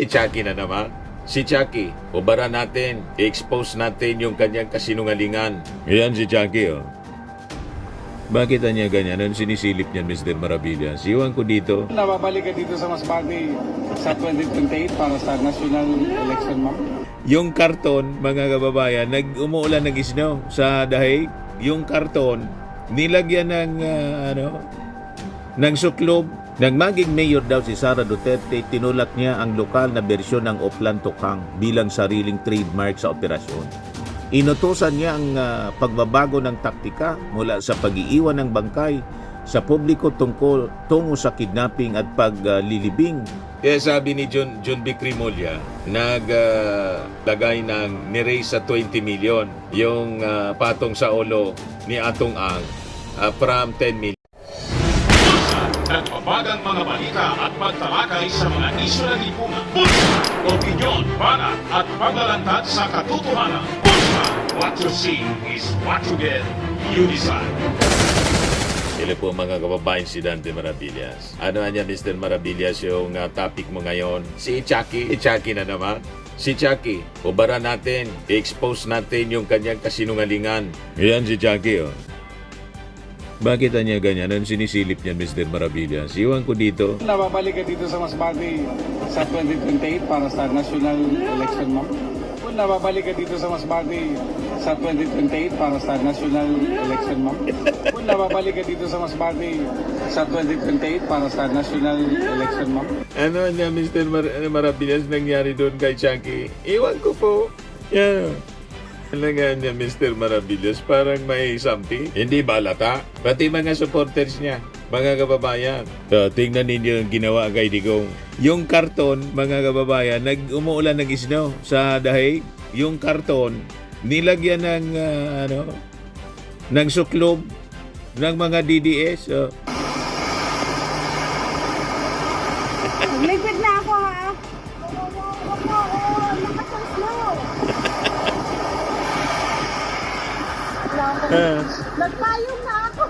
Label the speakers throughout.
Speaker 1: Si Chucky na naman. Si Chucky, ubaran natin, i-expose natin yung kanyang kasinungalingan. Ayan si Chucky, oh. Bakit niya ganyan? Anong sinisilip niyan, Mr. Maravillas? Iwan ko dito.
Speaker 2: Nababalik ka dito sa Masbate sa 2028 para sa national election, ma'am?
Speaker 1: Yung karton, mga kababayan, umuulan ng snow sa dahig. Yung karton, nilagyan ng, ng suklob. Nang maging mayor daw si Sara Duterte, tinulak niya ang lokal na bersyon ng Oplan Tokhang bilang sariling trademark sa operasyon. Inutusan niya ang pagbabago ng taktika mula sa pag-iiwan ng bangkay sa publiko tungo sa kidnapping at paglilibing. Kaya sabi ni John B. Crimolia, naglagay ng niraise sa 20 million yung patong sa ulo ni Atong Ang from 10 million.
Speaker 3: Nagbabagang mga balita at pagtalakay sa mga isyu ng lipunan. Bulsa! Opinyon, banat at paglalantad sa katotohanan. Bulsa! What you see is what you get. You decide.
Speaker 1: Sila po mga kababayan si Dante Maravillas. Ano niya, Mr. Maravillas, yung topic mo ngayon? Si Chucky. Si Chucky na naman. Si Chucky, ubaran natin, i-expose natin yung kanyang kasinungalingan. Ayan si Chucky, oh. Bakit niya ganyan? Anong sinisilip niyan, Mr. Maravillas? Iwan ko dito.
Speaker 2: Nababalik ka dito sa Masbate sa 2028 para sa national election, ma'am? Nababalik ka dito sa Masbate sa 2028 para sa national election, ma'am? Nababalik ka dito sa Masbate sa 2028 para sa national election, ma'am?
Speaker 1: Ano niya, Mr. Maravillas, nangyari doon kay Chucky? Iwan ko po. Yeah. Talaga niya, Mr. Maravillas, parang may something. Hindi ba lata? Pati mga supporters niya, mga kababayan. So, tingnan ninyo yung ginawa kay Digong. Yung karton, mga kababayan, umuulan ng snow sa dahig. Yung karton, nilagyan ng, ng suklob ng mga DDS. So,
Speaker 4: Ligpit na ako, ha? Lakas ang slow. Nagpayong na ako.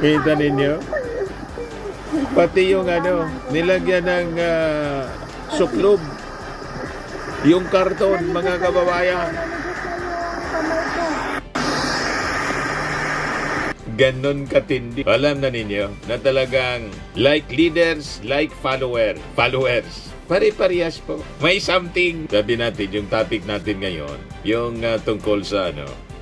Speaker 1: kita ninyo? Pati yung nilagyan ng suklob. Yung karton, mga kababayan. Ganon katindi. Alam na ninyo na talagang like leaders, like followers. Pare-parehas po. May something. Sabi natin, yung topic natin ngayon, yung tungkol sa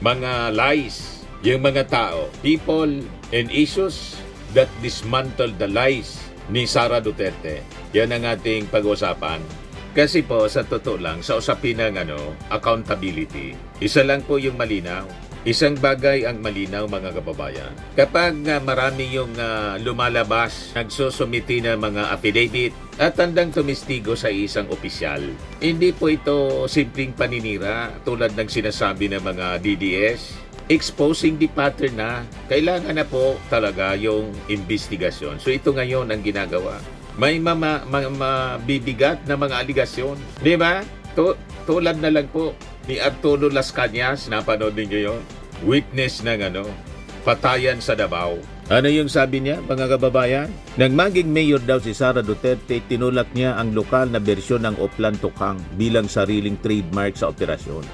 Speaker 1: mga lies, yung mga tao, people and issues that dismantle the lies ni Sara Duterte. Yan ang ating pag-usapan. Kasi po, sa totoo lang, sa usapin ng accountability, isa lang po yung malinaw. Isang bagay ang malinaw, mga kababayan. Kapag marami yung lumalabas, nagsusumiti ng mga affidavit at handang tumistigo sa isang opisyal, hindi po ito simpleng paninira tulad ng sinasabi ng mga DDS. Exposing the pattern na, kailangan na po talaga yung investigasyon. So ito ngayon ang ginagawa. May mabibigat na mga aligasyon. Di ba? Tulad na lang po ni Arturo Las Cañas, napanood ninyo yun? Witness ng patayan sa Davao. Ano yung sabi niya, mga kababayan? Nang maging mayor daw si Sara Duterte, tinulak niya ang lokal na bersyon ng Oplan Tokhang bilang sariling trademark sa operasyon.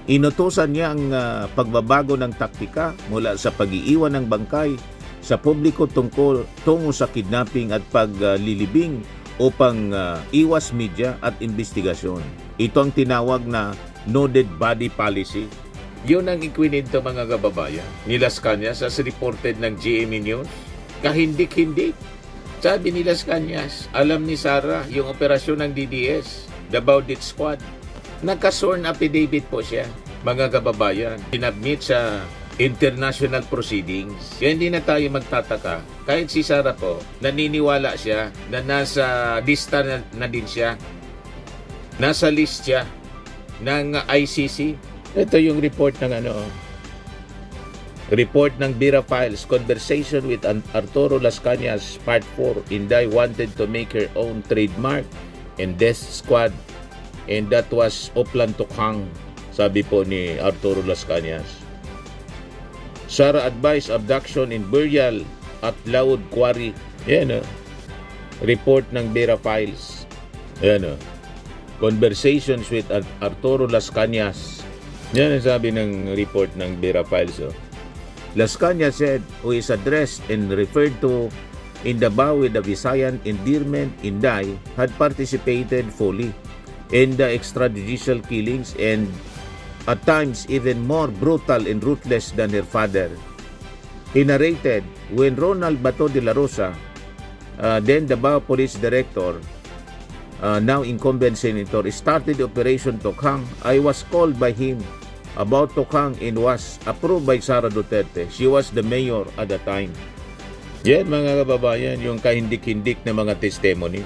Speaker 1: Inutusan niya ang pagbabago ng taktika mula sa pag-iiwan ng bangkay sa publiko tungo sa kidnapping at paglilibing upang iwas media at investigasyon. Ito ang tinawag na no dead body policy. Yun ang ikwinento, mga kababayan, ni Las Cañas as reported ng GMA News. Kahindik-hindik. Sabi ni Las Cañas, alam ni Sara yung operasyon ng DDS, the Baudit Squad. Nagka-sworn affidavit po siya, mga kababayan. Sinabmit sa international proceedings. Kaya hindi na tayo magtataka. Kahit si Sara po, naniniwala siya na nasa lista na din siya. Nasa list siya ng ICC. Ito yung report ng report ng Bira Files, Conversation with Arturo Las Cañas, Part 4. Inday wanted to make her own trademark and Death Squad, and that was Oplan Tokhang, sabi po ni Arturo Las Cañas. Sara advised abduction in burial at Laud Quarry. Yan, report ng Bira Files. Ayan o. Conversations with Arturo Las Cañas. Yan ang sabi ng report ng Vera Files. Oh. Las Cañas said, who is addressed and referred to in Davao with the Visayan endearment Inday, had participated fully in the extrajudicial killings and at times even more brutal and ruthless than her father. He narrated, when Ronald Bato de la Rosa, then Davao Police Director, now incumbent senator, started Operation Tokhang, I was called by him about Tokhang and was approved by Sara Duterte. She was the mayor at the time. Yan mga kababayan, yung kahindik-hindik na mga testimony.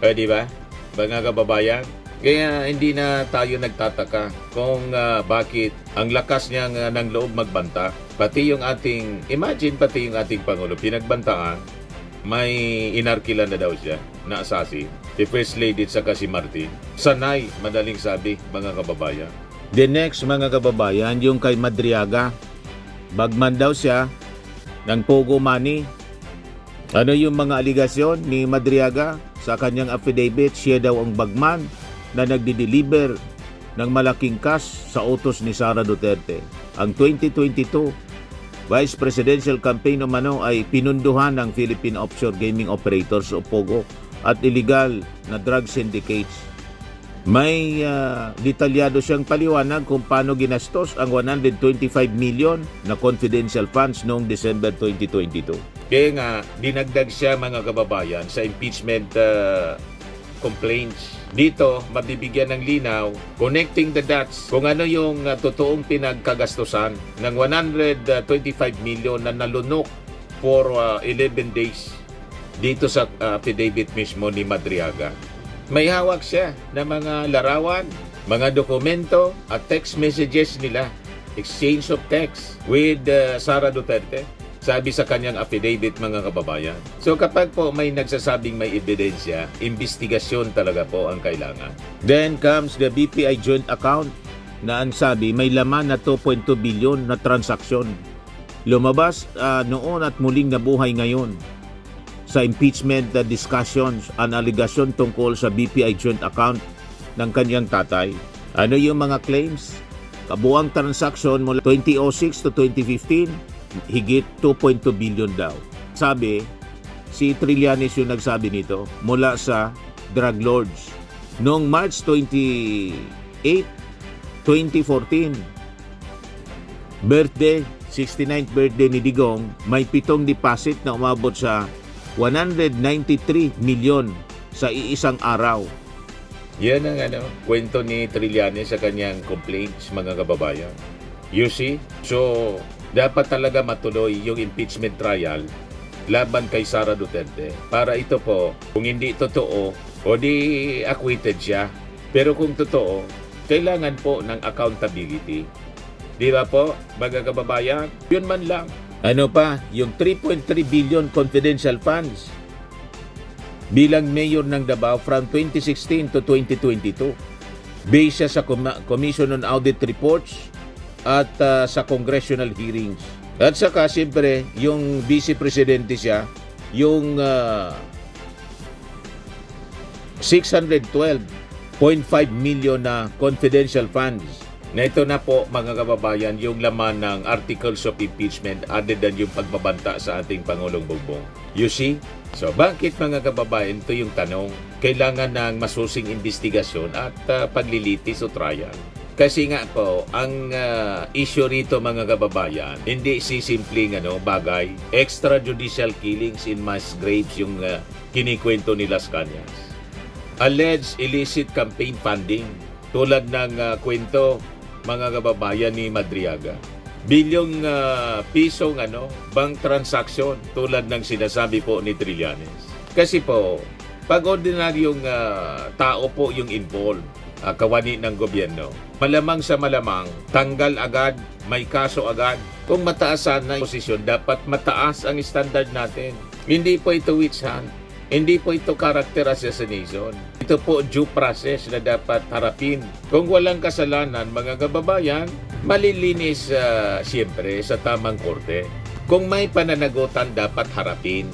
Speaker 1: Di ba? Mga kababayan, kaya hindi na tayo nagtataka kung bakit ang lakas niya ng loob magbanta. Pati yung ating, imagine pati yung ating Pangulo, pinagbantaan, may inarkila na daw siya na assassin. Si First Lady at saka si Martin. Sanay, madaling sabi, mga kababayan. The next, mga kababayan, yung kay Madriaga. Bagman daw siya ng Pogo Money. Ano yung mga aligasyon ni Madriaga? Sa kanyang affidavit, siya daw ang bagman na nagdi-deliver ng malaking cash sa utos ni Sara Duterte. Ang 2022 Vice Presidential Campaign umano ay pinunduhan ng Philippine Offshore Gaming Operators o POGO at illegal na drug syndicates. May detalyado siyang paliwanag kung paano ginastos ang 125 million na confidential funds noong December 2022. Kaya nga, dinagdag siya mga kababayan sa impeachment complaints. Dito, mabibigyan ng linaw, connecting the dots, kung ano yung totoong pinagkagastusan ng 125 million na nalunok for 11 days dito sa affidavit mismo ni Madriaga. May hawak siya ng mga larawan, mga dokumento at text messages nila, exchange of text with Sara Duterte. Sabi sa kanyang affidavit mga kababayan. So kapag po may nagsasabing may ebidensya, investigasyon talaga po ang kailangan. Then comes the BPI joint account na ang sabi may laman na 2.2 billion na transaksyon. Lumabas noon at muling nabuhay ngayon sa impeachment discussions ang aligasyon tungkol sa BPI joint account ng kanyang tatay. Ano yung mga claims? Kabuang transaksyon mula 2006 to 2015, higit 2.2 billion daw. Sabi, si Trillanes yung nagsabi nito mula sa drug lords. Noong March 28, 2014, birthday, 69th birthday ni Digong, may 7 deposit na umabot sa 193 million sa iisang araw. Yan ang kwento ni Trillanes sa kanyang complaints mga kababayan. You see? So, dapat talaga matuloy yung impeachment trial laban kay Sara Duterte. Para ito po, kung hindi totoo, o di acquitted siya. Pero kung totoo, kailangan po ng accountability. Di ba po, mga kababayan? Yun man lang. Ano pa, yung 3.3 billion confidential funds bilang mayor ng Davao from 2016 to 2022. Based siya sa Commission on Audit Reports at sa congressional hearings. At saka siyempre, yung vice presidente siya, yung 612.5 million na confidential funds. Na ito na po mga kababayan yung laman ng articles of impeachment other than yung pagbabanta sa ating Pangulong Bongbong. You see? So bakit mga kababayan, ito yung tanong, kailangan ng masusing investigasyon at paglilitis o trial. Kasi nga po, ang issue rito mga kababayan, hindi simpleng bagay. Extrajudicial killings in mass graves yung kinikwento ni Las Cañas. Alleged illicit campaign funding, tulad ng kwento mga kababayan ni Madriaga. Bilyong pisong bank transaction tulad ng sinasabi po ni Trillanes. Kasi po, pag ordinaryong tao po yung involved, kawani ng gobyerno, malamang sa malamang, tanggal agad, may kaso agad. Kung mataas sana yung posisyon, dapat mataas ang standard natin. Hindi po ito witch hunt. Hindi po ito character assassination. Ito po due process na dapat harapin. Kung walang kasalanan, mga kababayan, malilinis siyempre sa tamang korte. Kung may pananagutan, dapat harapin.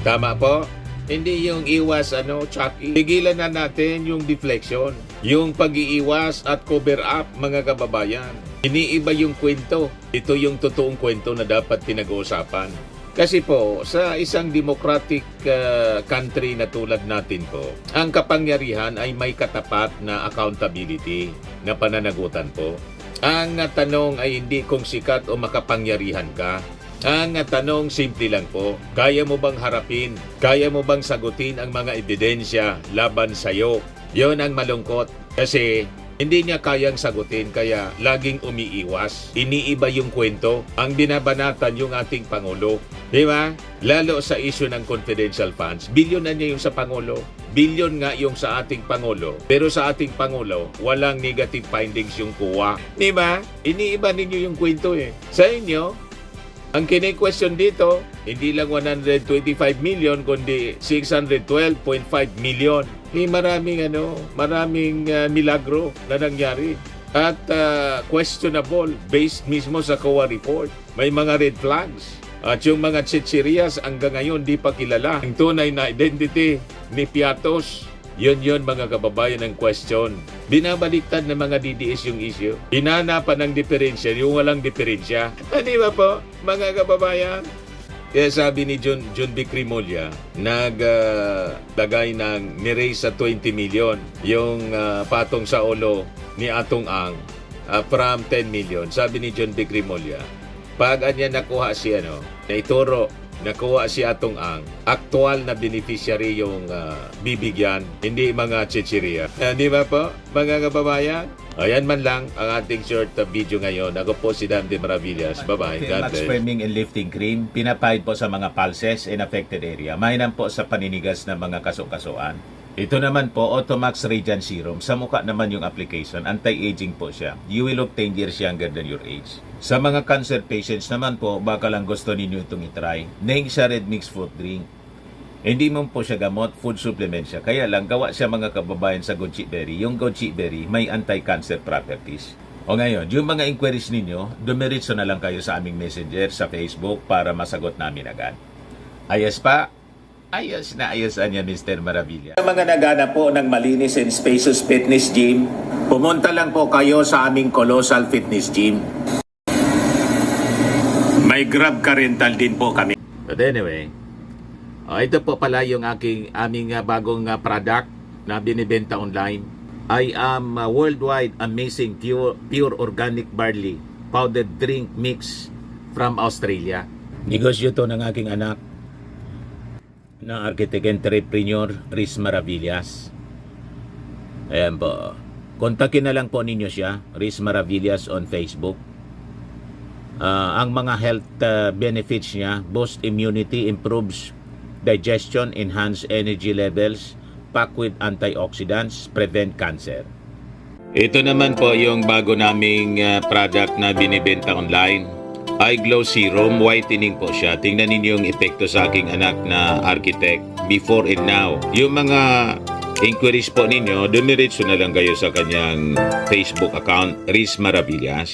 Speaker 1: Tama po? Hindi yung iwas, Chucky. Tigilan na natin yung deflection. Yung pag-iiwas at cover up, mga kababayan. Iniiba yung kwento. Ito yung totoong kwento na dapat pinag-uusapan. Kasi po, sa isang democratic country na tulad natin po, ang kapangyarihan ay may katapat na accountability na pananagutan po. Ang tanong ay hindi kung sikat o makapangyarihan ka. Ang tanong simple lang po, kaya mo bang harapin? Kaya mo bang sagutin ang mga ebidensya laban sa'yo? Yon ang malungkot kasi hindi niya kayang sagutin kaya laging umiiwas. Iniiba yung kwento. Ang binabanatan yung ating Pangulo. Di ba? Lalo sa issue ng confidential funds. Bilyon na niya yung sa Pangulo. Bilyon nga yung sa ating Pangulo. Pero sa ating Pangulo, walang negative findings yung kuha. Di ba? Iniiba ninyo yung kwento eh. Sa inyo, ang kine-question dito, hindi lang 125 million kundi 612.5 million. Maraming milagro na nangyari. At questionable based mismo sa COA report. May mga red flags. At yung mga chichirias hanggang ngayon di pa kilala. Ang tunay na identity ni Piatos. Yun mga kababayan ng question. Binabaliktad ng mga DDS yung issue. Hinanapan ng diferensya, yung walang diferensya. Di ba po, mga kababayan? Kaya sabi ni John B. Crimolia, naglagay ng niraise sa 20 million yung patong sa ulo ni Atong Ang from 10 million. Sabi ni John B. Crimolia, pag anya nakuha si nakuha si Atong Ang, aktual na beneficiary yung bibigyan, hindi mga chichiriya. Di ba po, mga kababayan? Ayan man lang ang ating short video ngayon. Ako po si Dan de Maravillas. Bye-bye. God
Speaker 5: Max
Speaker 1: bless.
Speaker 5: Firming and Lifting Cream, pinapahid po sa mga pulses in affected area. Mainam po sa paninigas ng mga kasukasuan. Ito naman po, Automax Radiant Serum. Sa mukha naman yung application, anti-aging po siya. You will look 10 years younger than your age. Sa mga cancer patients naman po, baka lang gusto ninyo itong itry. Neng siya red mixed fruit drink. Hindi mo po siya gamot, food supplement siya. Kaya lang, gawa siya mga kababayan sa goji berry. Yung goji berry, may anti-cancer properties. O ngayon, yung mga inquiries ninyo, dumiritso na lang kayo sa aming messenger sa Facebook para masagot namin agad. Ayos pa? Ayos na ayos niya, Mr. Maravilla. Sa mga nagana po ng malinis and spacious fitness gym, pumunta lang po kayo sa aming Colossal Fitness Gym. May Grab car rental din po kami.
Speaker 1: But anyway, ito po pala yung aming bagong product na binibenta online. I am worldwide amazing pure organic barley powdered drink mix from Australia. Negosyo to ng aking anak na architect entrepreneur Riz Maravillas. Ayan po. Kontakin na lang po ninyo siya, Riz Maravillas on Facebook. Ang mga health benefits niya, boost immunity, improves digestion, enhance energy levels, packed with antioxidants, prevent cancer. Ito naman po yung bago naming product na binibenta online. Eye Glow Serum, whitening po siya. Tingnan ninyo yung epekto sa aking anak na architect before and now. Yung mga inquiries po ninyo, dumiretso na lang kayo sa kanyang Facebook account, Riz Maravillas.